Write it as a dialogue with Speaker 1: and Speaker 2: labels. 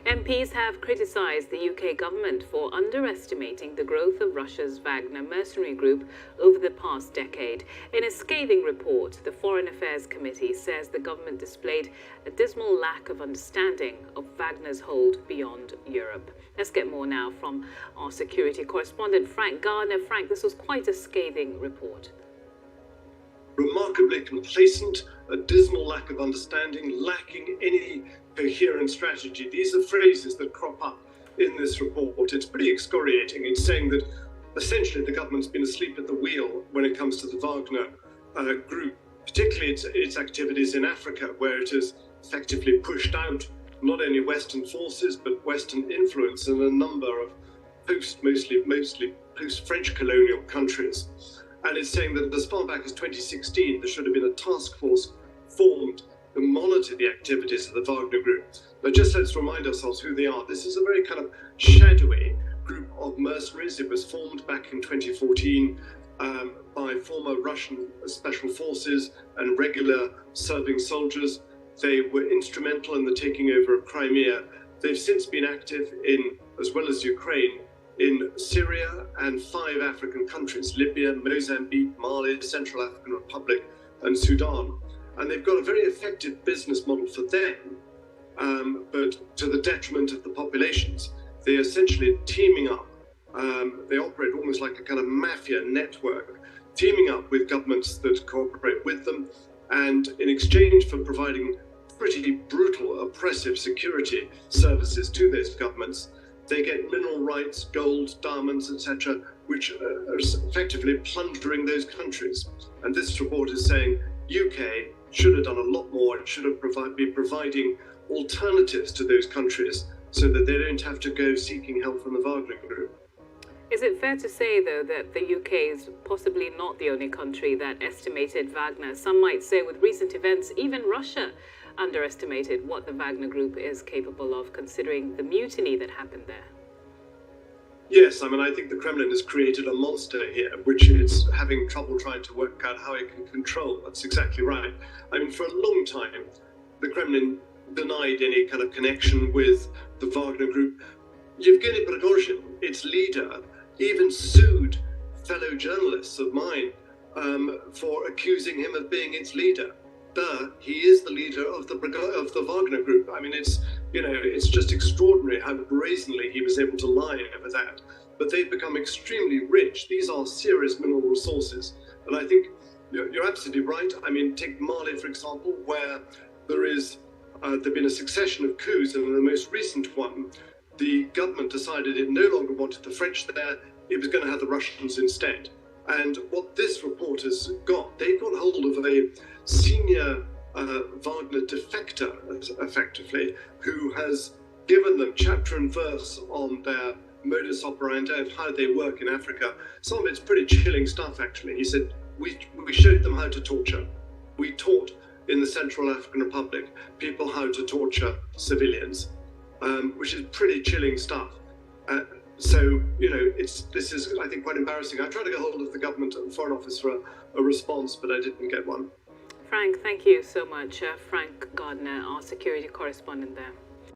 Speaker 1: MPs have criticised the UK government for underestimating the growth of Russia's Wagner mercenary group over the past decade. In a scathing report, the Foreign Affairs Committee says the government displayed a dismal lack of understanding of Wagner's hold beyond Europe. Let's get more now from our security correspondent, Frank Gardner. Frank, this was quite a scathing report.
Speaker 2: Remarkably complacent, a dismal lack of understanding, lacking any coherent strategy. These are phrases that crop up in this report. It's pretty excoriating. It's saying that essentially the government's been asleep at the wheel when it comes to the Wagner group, particularly its activities in Africa, where it has effectively pushed out not only Western forces, but Western influence in a number of mostly post-French colonial countries. And it's saying that as far back as 2016, there should have been a task force formed to monitor the activities of the Wagner group. But just let's remind ourselves who they are. This is a very kind of shadowy group of mercenaries. It was formed back in 2014 by former Russian special forces and regular serving soldiers. They were instrumental in the taking over of Crimea. They've since been active in, as well as Ukraine, in Syria and 5 African countries: Libya, Mozambique, Mali, Central African Republic, and Sudan. And they've got a very effective business model for them, but to the detriment of the populations. They're essentially teaming up. They operate almost like a kind of mafia network, teaming up with governments that cooperate with them. And in exchange for providing pretty brutal, oppressive security services to those governments, they get mineral rights, gold, diamonds, etc., which are effectively plundering those countries. And this report is saying UK should have done a lot more. It should have been providing alternatives to those countries so that they don't have to go seeking help from the Wagner group.
Speaker 1: Is it fair to say, though, that the UK is possibly not the only country that estimated Wagner? Some might say with recent events, even Russia underestimated what the Wagner group is capable of, considering the mutiny that happened there.
Speaker 2: Yes, I think the Kremlin has created a monster here, which it's having trouble trying to work out how it can control. That's exactly right. For a long time, the Kremlin denied any kind of connection with the Wagner group. Yevgeny Prigozhin, its leader, even sued fellow journalists of mine for accusing him of being its leader. He is the leader of the Wagner group. It's just extraordinary how brazenly he was able to lie over that. But they've become extremely rich. These are serious mineral resources. And I think you're absolutely right. Take Mali, for example, where there's been a succession of coups, and in the most recent one, the government decided it no longer wanted the French there. It was going to have the Russians instead. And what this report has got, they've got hold of a senior Wagner defector, effectively, who has given them chapter and verse on their modus operandi of how they work in Africa. Some of it's pretty chilling stuff, actually. He said, we showed them how to torture. We taught in the Central African Republic people how to torture civilians, which is pretty chilling stuff. This is, I think, quite embarrassing. I tried to get hold of the government and Foreign Office for a response, but I didn't get one.
Speaker 1: Frank, thank you so much. Frank Gardner, our security correspondent there.